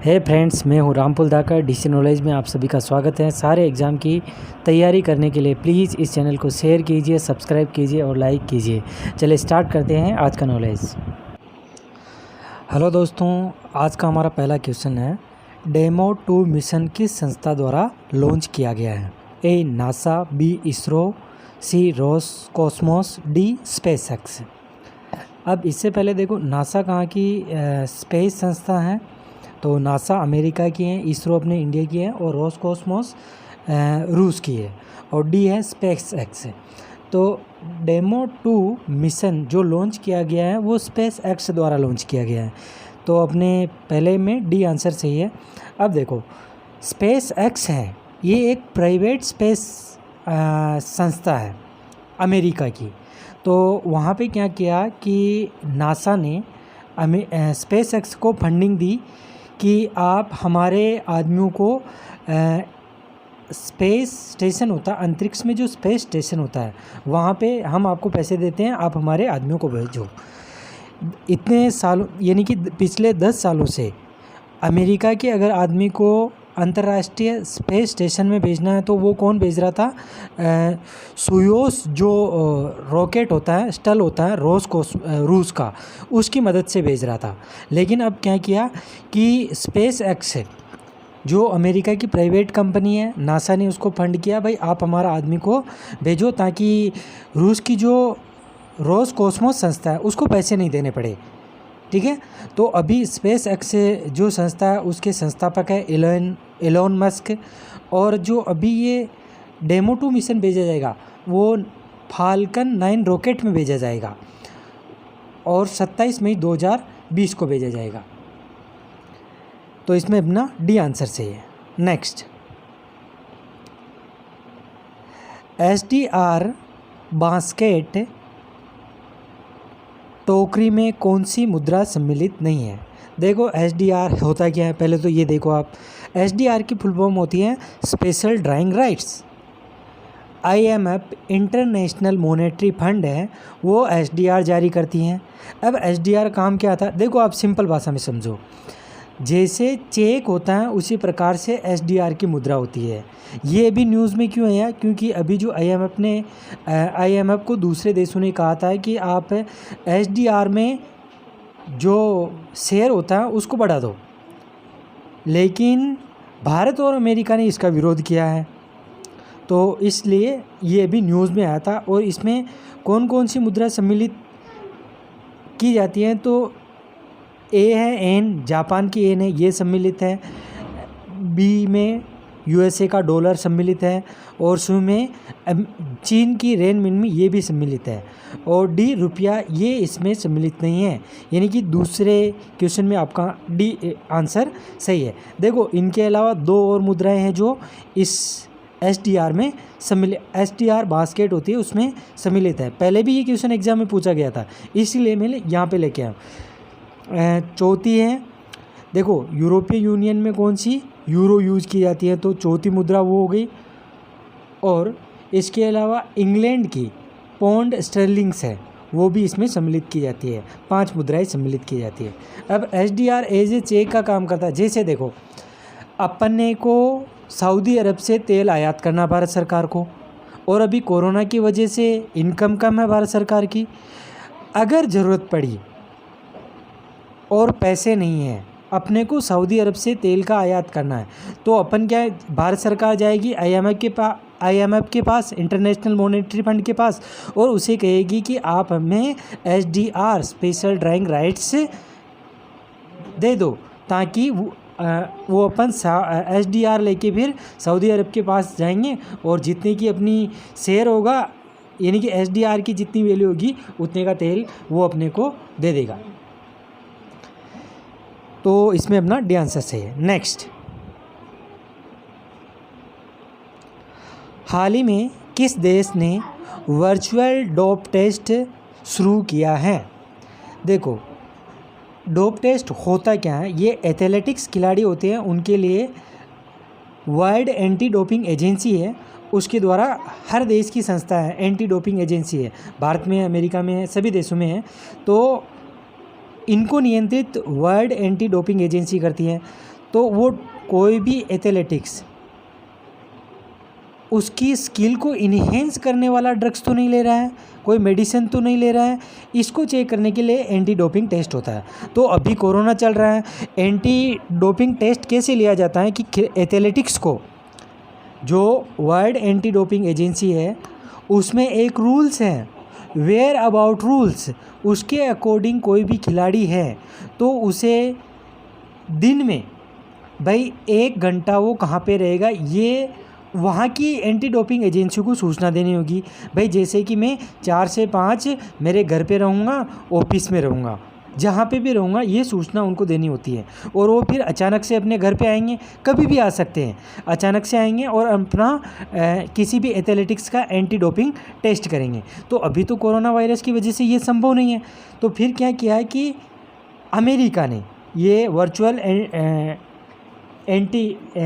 हे friends, मैं हूँ रामपुल धाकर। DC knowledge में आप सभी का स्वागत है। सारे एग्ज़ाम की तैयारी करने के लिए प्लीज़ इस चैनल को शेयर कीजिए, सब्सक्राइब कीजिए और लाइक कीजिए। चलिए स्टार्ट करते हैं आज का नॉलेज। हेलो दोस्तों, आज का हमारा पहला क्वेश्चन है, डेमो 2 मिशन किस संस्था द्वारा लॉन्च किया गया है? A NASA, B ISRO, C Roscosmos, D SpaceX. अब इससे पहले देखो, नासा कहाँ की स्पेस संस्था है? तो नासा अमेरिका की है, इसरो अपने इंडिया की है और रोसकॉस्मोस रूस की है और डी है स्पेसएक्स। तो डेमो 2 मिशन जो लॉन्च किया गया है वो स्पेसएक्स द्वारा लॉन्च किया गया है। तो अपने पहले में डी आंसर सही है। अब देखो, स्पेसएक्स है, ये एक प्राइवेट स्पेस संस्था है अमेरिका की। तो वहाँ पे क्या किया कि नासा ने स्पेसएक्स को फंडिंग दी कि आप हमारे आदमियों को स्पेस स्टेशन होता है, अंतरिक्ष में जो स्पेस स्टेशन होता है वहाँ पे हम आपको पैसे देते हैं, आप हमारे आदमियों को भेजो। इतने सालों यानी कि पिछले 10 सालों से अमेरिका के अगर आदमी को अंतर्राष्ट्रीय स्पेस स्टेशन में भेजना है तो वो कौन भेज रहा था? सोयूज़ जो रॉकेट होता है, स्टल होता है रूस का, उसकी मदद से भेज रहा था। लेकिन अब क्या किया कि स्पेसएक्स जो अमेरिका की प्राइवेट कंपनी है, नासा ने उसको फंड किया, भाई आप हमारा आदमी को भेजो ताकि रूस की जो रोसकॉस्मोस संस्था है उसको पैसे नहीं देने पड़े। ठीक है, तो अभी स्पेसएक्स जो संस्था है उसके संस्थापक है एलोन मस्क, और जो अभी ये डेमो 2 मिशन भेजा जाएगा वो फाल्कन 9 रॉकेट में भेजा जाएगा और 27 मई 2020 को भेजा जाएगा। तो इसमें अपना डी आंसर सही है। नेक्स्ट, SDR बास्केट टोकरी में कौन सी मुद्रा सम्मिलित नहीं है? देखो, SDR होता क्या है पहले तो ये देखो आप। SDR की फुल फॉर्म होती है special drawing rights. IMF international monetary fund है, वो SDR जारी करती हैं। अब SDR काम क्या था? देखो आप सिंपल भाषा में समझो, जैसे चेक होता है उसी प्रकार से SDR की मुद्रा होती है। ये अभी न्यूज़ में क्यों है यार? क्योंकि अभी जो IMF को दूसरे देशों ने कहा था कि आप SDR में जो शेयर होता है उसको बढ़ा दो, लेकिन भारत और अमेरिका ने इसका विरोध किया है। तो इसलिए ये अभी न्यूज़ में आया था। और इसमें कौन कौन सी मुद्रा सम्मिलित की जाती हैं? तो ए है एन, जापान की एन है, ये सम्मिलित है। बी में USA का डॉलर सम्मिलित है और सी में चीन की रेनमिनमी, ये भी सम्मिलित है। और डी रुपया, ये इसमें सम्मिलित नहीं है। यानी कि दूसरे क्वेश्चन में आपका डी आंसर सही है। देखो, इनके अलावा 2 और मुद्राएं हैं जो इस SDR में सम्मिलित, SDR बास्केट होती है उसमें सम्मिलित है। पहले भी ये क्वेश्चन एग्जाम में पूछा गया था, इसीलिए मैं यहाँ पे लेके आया। चौथी है, देखो यूरोपीय यूनियन में कौन सी? यूरो यूज़ की जाती है, तो चौथी मुद्रा वो हो गई। और इसके अलावा इंग्लैंड की पौंड स्टर्लिंग्स है, वो भी इसमें सम्मिलित की जाती है। 5 मुद्राएं सम्मिलित की जाती है। अब SDR एज ए चेक का काम करता है। जैसे देखो, अपने को सऊदी अरब से तेल आयात करना भारत सरकार को, और अभी कोरोना की वजह से इनकम कम है भारत सरकार की। अगर ज़रूरत पड़ी और पैसे नहीं हैं, अपने को सऊदी अरब से तेल का आयात करना है, तो अपन क्या है, भारत सरकार जाएगी IMF के पास, इंटरनेशनल मॉनेटरी फंड के पास, और उसे कहेगी कि आप हमें SDR स्पेशल ड्राइंग राइट्स दे दो, ताकि वो अपन SDR लेके फिर सऊदी अरब के पास जाएंगे और जितने की अपनी शेयर होगा, यानी कि SDR की जितनी वैल्यू होगी उतने का तेल वो अपने को दे देगा। तो इसमें अपना डी आंसर सही है। नेक्स्ट, हाल ही में किस देश ने वर्चुअल डोप टेस्ट शुरू किया है? देखो, डोप टेस्ट होता क्या है? ये एथलेटिक्स खिलाड़ी होते हैं, उनके लिए वर्ल्ड एंटी डोपिंग एजेंसी है, उसके द्वारा हर देश की संस्था है, एंटी डोपिंग एजेंसी है, भारत में है, अमेरिका में है, सभी देशों में है। तो इनको नियंत्रित वर्ल्ड एंटी डोपिंग एजेंसी करती है। तो वो कोई भी एथलेटिक्स उसकी स्किल को इन्हेंस करने वाला ड्रग्स तो नहीं ले रहा है, कोई मेडिसिन तो नहीं ले रहा है। इसको चेक करने के लिए एंटी डोपिंग टेस्ट होता है। तो अभी कोरोना चल रहा है, एंटी डोपिंग टेस्ट कैसे लिया जाता है कि एथलेटिक्स को, जो वर्ल्ड एंटी डोपिंग एजेंसी है उसमें एक रूल्स हैं, वेयर अबाउट रूल्स, उसके अकॉर्डिंग कोई भी खिलाड़ी है तो उसे दिन में भाई 1 घंटा वो कहाँ पे रहेगा, ये वहाँ की एंटी डोपिंग एजेंसी को सूचना देनी होगी। भाई जैसे कि मैं 4 से 5 मेरे घर पे रहूँगा, ऑफिस में रहूँगा, जहाँ पे भी रहूँगा, ये सूचना उनको देनी होती है। और वो फिर अचानक से अपने घर पे आएंगे, कभी भी आ सकते हैं, अचानक से आएंगे और अपना किसी भी एथलेटिक्स का एंटी डोपिंग टेस्ट करेंगे। तो अभी तो कोरोना वायरस की वजह से ये संभव नहीं है। तो फिर क्या किया है कि अमेरिका ने ये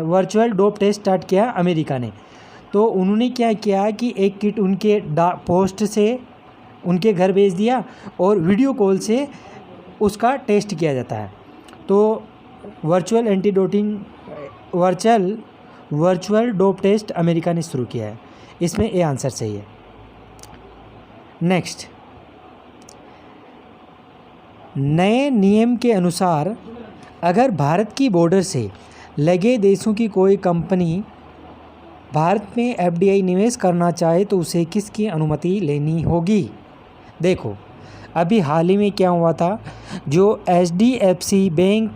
वर्चुअल डोप टेस्ट स्टार्ट किया अमेरिका ने। तो उन्होंने क्या किया कि एक किट उनके पोस्ट से उनके घर भेज दिया और वीडियो कॉल से उसका टेस्ट किया जाता है। तो वर्चुअल डोप टेस्ट अमेरिका ने शुरू किया है। इसमें ए आंसर सही है। नेक्स्ट, नए नियम के अनुसार अगर भारत की बॉर्डर से लगे देशों की कोई कंपनी भारत में एफडीआई निवेश करना चाहे तो उसे किसकी अनुमति लेनी होगी। देखो अभी हाल ही में क्या हुआ था, जो एचडीएफसी बैंक,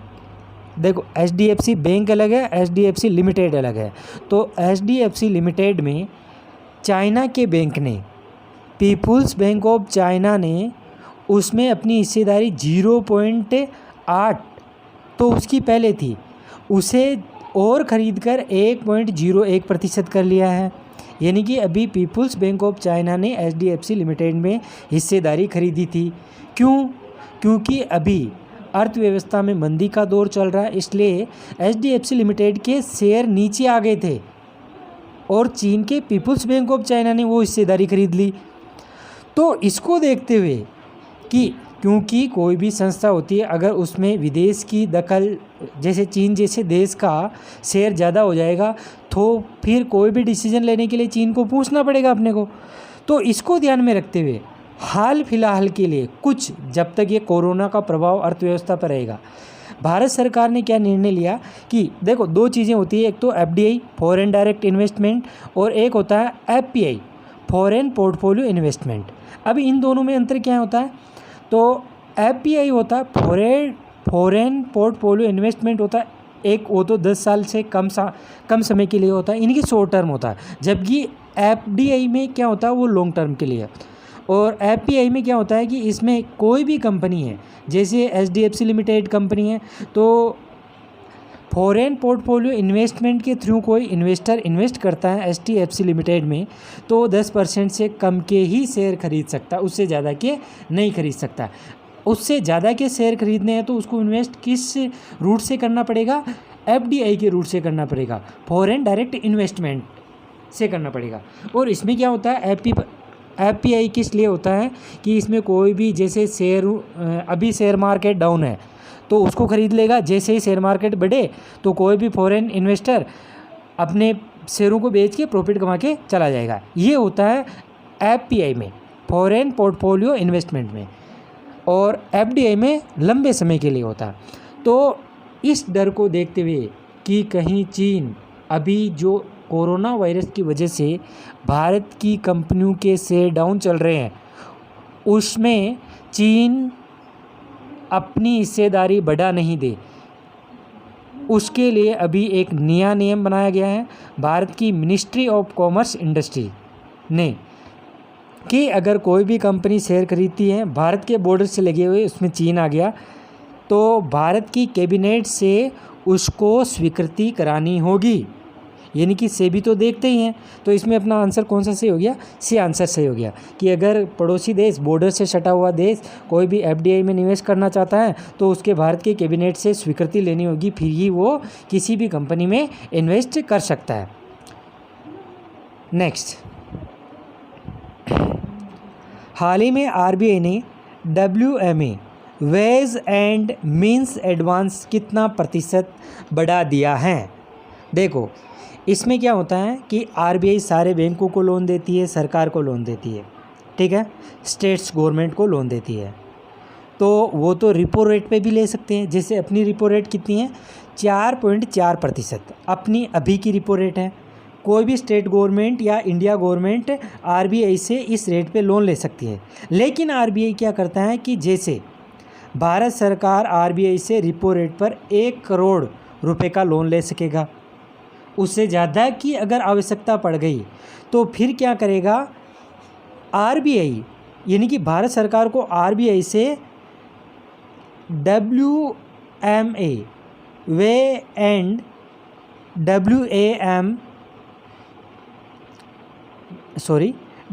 देखो एचडीएफसी बैंक अलग है, एचडीएफसी लिमिटेड अलग है। तो एचडीएफसी लिमिटेड में चाइना के बैंक ने, पीपुल्स बैंक ऑफ चाइना ने उसमें अपनी हिस्सेदारी 0.8 तो उसकी पहले थी, उसे और ख़रीद कर 1.01% कर लिया है। यानी कि अभी पीपुल्स बैंक ऑफ चाइना ने एचडीएफसी लिमिटेड में हिस्सेदारी खरीदी थी। क्यों? क्योंकि अभी अर्थव्यवस्था में मंदी का दौर चल रहा है, इसलिए एचडीएफसी लिमिटेड के शेयर नीचे आ गए थे और चीन के पीपुल्स बैंक ऑफ चाइना ने वो हिस्सेदारी खरीद ली। तो इसको देखते हुए कि क्योंकि कोई भी संस्था होती है, अगर उसमें विदेश की दखल, जैसे चीन जैसे देश का शेयर ज़्यादा हो जाएगा तो फिर कोई भी डिसीजन लेने के लिए चीन को पूछना पड़ेगा अपने को। तो इसको ध्यान में रखते हुए हाल फिलहाल के लिए कुछ, जब तक ये कोरोना का प्रभाव अर्थव्यवस्था पर रहेगा, भारत सरकार ने क्या निर्णय लिया कि देखो 2 चीज़ें होती है, एक तो एफडीआई फॉरेन डायरेक्ट इन्वेस्टमेंट और एक होता है एफपीआई फॉरेन पोर्टफोलियो इन्वेस्टमेंट। अब इन दोनों में अंतर क्या होता है, तो एफपीआई होता है फॉरेन पोर्टफोलियो इन्वेस्टमेंट होता है, एक वो तो 10 साल से कम समय के लिए होता है, इनकी शॉर्ट टर्म होता है। जबकि एफडीआई में क्या होता है, वो लॉन्ग टर्म के लिए। और एफपीआई में क्या होता है कि इसमें कोई भी कंपनी है, जैसे एचडीएफसी लिमिटेड कंपनी है, तो फॉरेन पोर्टफोलियो इन्वेस्टमेंट के थ्रू कोई इन्वेस्टर इन्वेस्ट करता है एचडीएफसी लिमिटेड में, तो 10% से कम के ही शेयर खरीद सकता है, उससे ज़्यादा के नहीं खरीद सकता। उससे ज़्यादा के शेयर खरीदने हैं तो उसको इन्वेस्ट किस रूट से करना पड़ेगा, एफडीआई के रूट से करना पड़ेगा, फॉरेन डायरेक्ट इन्वेस्टमेंट से करना पड़ेगा। और इसमें क्या होता है, एफपीआई किस लिए होता है कि इसमें कोई भी, जैसे अभी शेयर मार्केट डाउन है तो उसको ख़रीद लेगा, जैसे ही शेयर मार्केट बढ़े तो कोई भी फॉरेन इन्वेस्टर अपने शेयरों को बेच के प्रॉफिट कमा के चला जाएगा। ये होता है एफपीआई में, फॉरेन पोर्टफोलियो इन्वेस्टमेंट में, और एफडीआई में लंबे समय के लिए होता है। तो इस डर को देखते हुए कि कहीं चीन, अभी जो कोरोना वायरस की वजह से भारत की कंपनियों के शेयर डाउन चल रहे हैं, उसमें चीन अपनी हिस्सेदारी बढ़ा नहीं दे, उसके लिए अभी एक नया नियम बनाया गया है भारत की मिनिस्ट्री ऑफ कॉमर्स इंडस्ट्री ने, कि अगर कोई भी कंपनी शेयर खरीदती है भारत के बॉर्डर से लगे हुए, उसमें चीन आ गया, तो भारत की कैबिनेट से उसको स्वीकृति करानी होगी। यानी कि सेबी तो देखते ही हैं। तो इसमें अपना आंसर कौन सा सही हो गया, सी आंसर सही हो गया कि अगर पड़ोसी देश, बॉर्डर से सटा हुआ देश कोई भी एफडीआई में निवेश करना चाहता है तो उसके भारत के कैबिनेट से स्वीकृति लेनी होगी, फिर ही वो किसी भी कंपनी में इन्वेस्ट कर सकता है। नेक्स्ट, हाल ही में आरबीआई ने WMA ways and means advance कितना प्रतिशत बढ़ा दिया है। देखो इसमें क्या होता है कि आरबीआई सारे बैंकों को लोन देती है, सरकार को लोन देती है, ठीक है, स्टेट्स गवर्नमेंट को लोन देती है। तो वो तो रिपो रेट पे भी ले सकते हैं। जैसे अपनी रिपो रेट कितनी है 4.4%, अपनी अभी की रिपो रेट है। कोई भी स्टेट गवर्नमेंट या इंडिया गवर्नमेंट आरबीआई से इस रेट पे लोन ले सकती है। लेकिन आरबीआई क्या करता है कि जैसे भारत सरकार आरबीआई से रिपो रेट पर 1 करोड़ रुपए का लोन ले सकेगा, उससे ज़्यादा की अगर आवश्यकता पड़ गई तो फिर क्या करेगा आरबीआई, यानी कि भारत सरकार को आरबीआई से WMA way and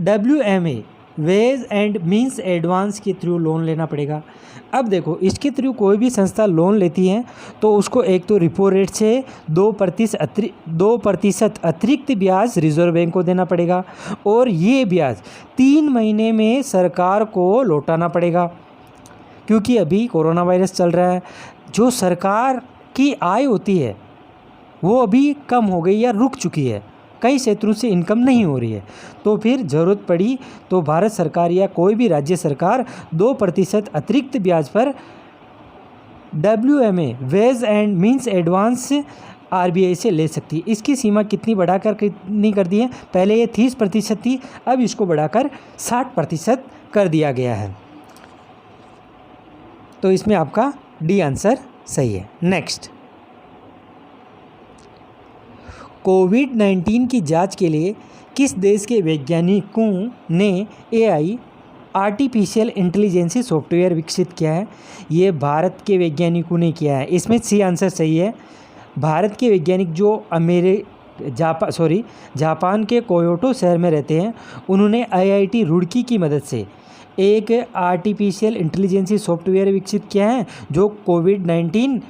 WMA ways and means advance के थ्रू लोन लेना पड़ेगा। अब देखो इसके थ्रू कोई भी संस्था लोन लेती है तो उसको एक तो रिपो रेट से 2% अतिरिक्त ब्याज रिजर्व बैंक को देना पड़ेगा, और ये ब्याज 3 महीने में सरकार को लौटाना पड़ेगा। क्योंकि अभी कोरोना वायरस चल रहा है, जो सरकार की आय होती है वो अभी कम हो गई या रुक चुकी है, कई क्षेत्रों से इनकम नहीं हो रही है। तो फिर ज़रूरत पड़ी तो भारत सरकार या कोई भी राज्य सरकार 2% अतिरिक्त ब्याज पर WMA ways and means advance RBI से ले सकती है। इसकी सीमा कितनी बढ़ाकर कितनी कर दी है, पहले ये 30% थी, अब इसको बढ़ाकर 60% कर दिया गया है। तो इसमें आपका डी आंसर सही है। नेक्स्ट, कोविड-19 की जांच के लिए किस देश के वैज्ञानिकों ने AI आर्टिफिशियल इंटेलिजेंस सॉफ्टवेयर विकसित किया है। ये भारत के वैज्ञानिकों ने किया है। इसमें सी आंसर सही है। भारत के वैज्ञानिक जो जापान के क्योटो शहर में रहते हैं, उन्होंने IIT रुड़की की मदद से एक आर्टिफिशियल इंटेलिजेंस सॉफ्टवेयर विकसित किया है जो कोविड-19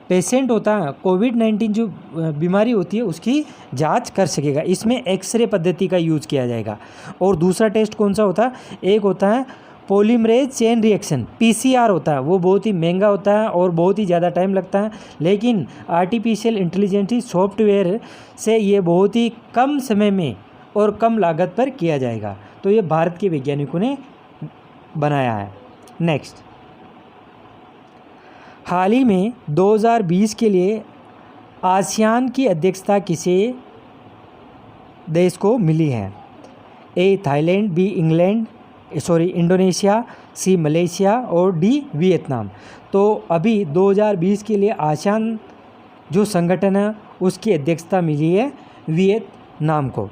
पेशेंट होता है, कोविड-19 जो बीमारी होती है उसकी जांच कर सकेगा। इसमें एक्सरे पद्धति का यूज़ किया जाएगा। और दूसरा टेस्ट कौन सा होता है, एक होता है पॉलीमरेज चेन रिएक्शन PCR होता है, वो बहुत ही महंगा होता है और बहुत ही ज़्यादा टाइम लगता है। लेकिन आर्टिफिशियल इंटेलिजेंस सॉफ्टवेयर से ये बहुत ही कम समय में और कम लागत पर किया जाएगा। तो ये भारत के वैज्ञानिकों ने बनाया है। नेक्स्ट, हाल ही में 2020 के लिए आसियान की अध्यक्षता किसे देश को मिली है। A Thailand, B Indonesia, C Malaysia और डी वियतनाम। तो अभी 2020 के लिए आसियान जो संगठन है उसकी अध्यक्षता मिली है वियतनाम को।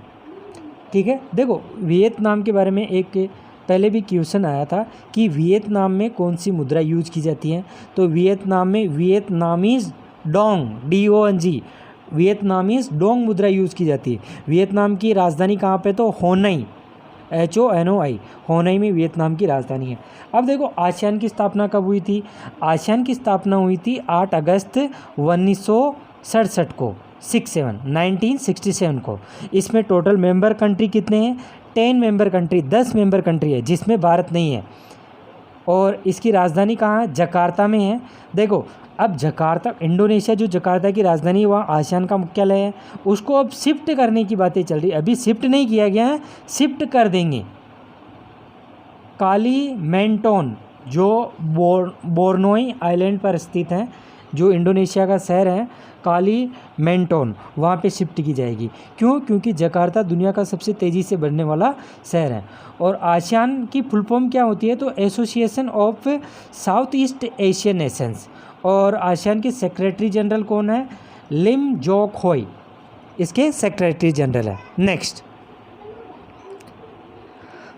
ठीक है, देखो वियतनाम के बारे में एक पहले भी क्वेश्चन आया था कि वियतनाम में कौन सी मुद्रा यूज की जाती है। तो वियतनाम में Vietnamese Dong DONG Vietnamese Dong मुद्रा यूज़ की जाती है। वियतनाम की राजधानी कहाँ पे, तो होनई HONOI होनई में वियतनाम की राजधानी है। अब देखो आसियान की स्थापना कब हुई थी। आसियान की स्थापना हुई थी 8 अगस्त 1967 को 1967 को। इसमें टोटल मेंबर कंट्री कितने हैं, 10 मेंबर कंट्री, 10 मेंबर कंट्री है जिसमें भारत नहीं है। और इसकी राजधानी कहाँ है, जकार्ता में है। देखो अब जकार्ता, इंडोनेशिया जो जकार्ता की राजधानी है वहाँ आसियान का मुख्यालय है, उसको अब शिफ्ट करने की बातें चल रही है। अभी शिफ्ट नहीं किया गया है, शिफ्ट कर देंगे। कालीमेंटोन जो बोर्नोई आइलैंड पर स्थित है, जो इंडोनेशिया का शहर है कालीमेंटोन, वहाँ पे शिफ्ट की जाएगी। क्यों, क्योंकि जकार्ता दुनिया का सबसे तेज़ी से बढ़ने वाला शहर है। और आसियान की फुल फॉर्म क्या होती है, तो association of south east Asian Nations. और आसियान के सेक्रेटरी जनरल कौन है, लिम जोक होई इसके सेक्रेटरी जनरल है। नेक्स्ट,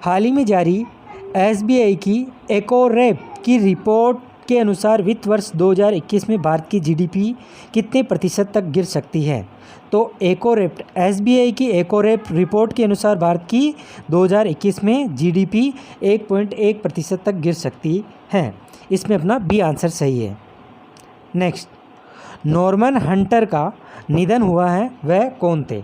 हाल ही में जारी SBI की एकोरेप की रिपोर्ट के अनुसार वित्त वर्ष 2021 में भारत की GDP कितने प्रतिशत तक गिर सकती है। तो एकोरेप, SBI की एकोरेप रिपोर्ट के अनुसार भारत की 2021 में GDP 1.1% तक गिर सकती है। इसमें अपना बी आंसर सही है। नेक्स्ट, नॉर्मन हंटर का निधन हुआ है, वह कौन थे।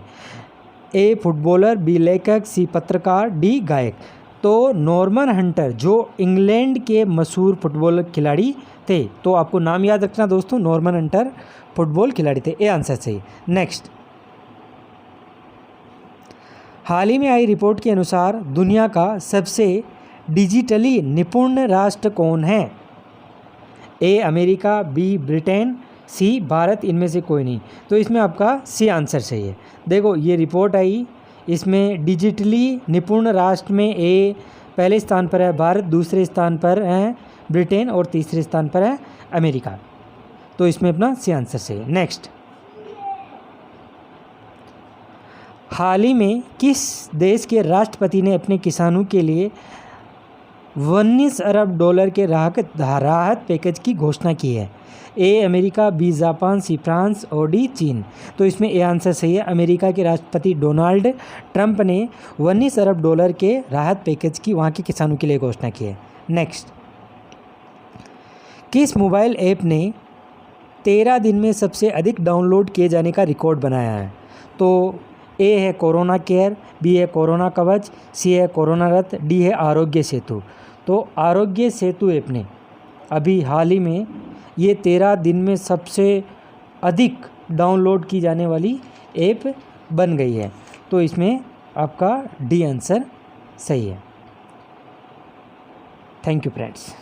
ए फुटबॉलर, बी लेखक, सी पत्रकार, डी गायक। तो नॉर्मन हंटर जो इंग्लैंड के मशहूर फुटबॉल खिलाड़ी थे, तो आपको नाम याद रखना दोस्तों, नॉर्मन हंटर फुटबॉल खिलाड़ी थे, ये आंसर सही। नेक्स्ट, हाल ही में आई रिपोर्ट के अनुसार दुनिया का सबसे डिजिटली निपुण राष्ट्र कौन है? ए अमेरिका, बी ब्रिटेन, सी भारत, इनमें से कोई नहीं। तो इसमें आपका सी आंसर सही है। देखो ये रिपोर्ट आई, इसमें डिजिटली निपुण राष्ट्र में ए पहले स्थान पर है भारत, दूसरे स्थान पर है ब्रिटेन और तीसरे स्थान पर है अमेरिका। तो इसमें अपना सी आंसर सही है। नेक्स्ट, हाल ही में किस देश के राष्ट्रपति ने अपने किसानों के लिए 19 अरब डॉलर के राहत पैकेज की घोषणा की है? A America, B Japan, C France और डी चीन। तो इसमें ए आंसर सही है। अमेरिका के राष्ट्रपति डोनाल्ड ट्रंप ने 19 अरब डॉलर के राहत पैकेज की वहाँ के किसानों के लिए घोषणा की है। नेक्स्ट, किस मोबाइल ऐप ने 13 दिन में सबसे अधिक डाउनलोड किए जाने का रिकॉर्ड बनाया है? तो ए है कोरोना केयर, बी है कोरोना कवच, सी है कोरोना रथ, डी है आरोग्य सेतु। तो आरोग्य सेतु ऐप ने अभी हाल ही में ये 13 दिन में सबसे अधिक डाउनलोड की जाने वाली ऐप बन गई है। तो इसमें आपका डी आंसर सही है। Thank you friends.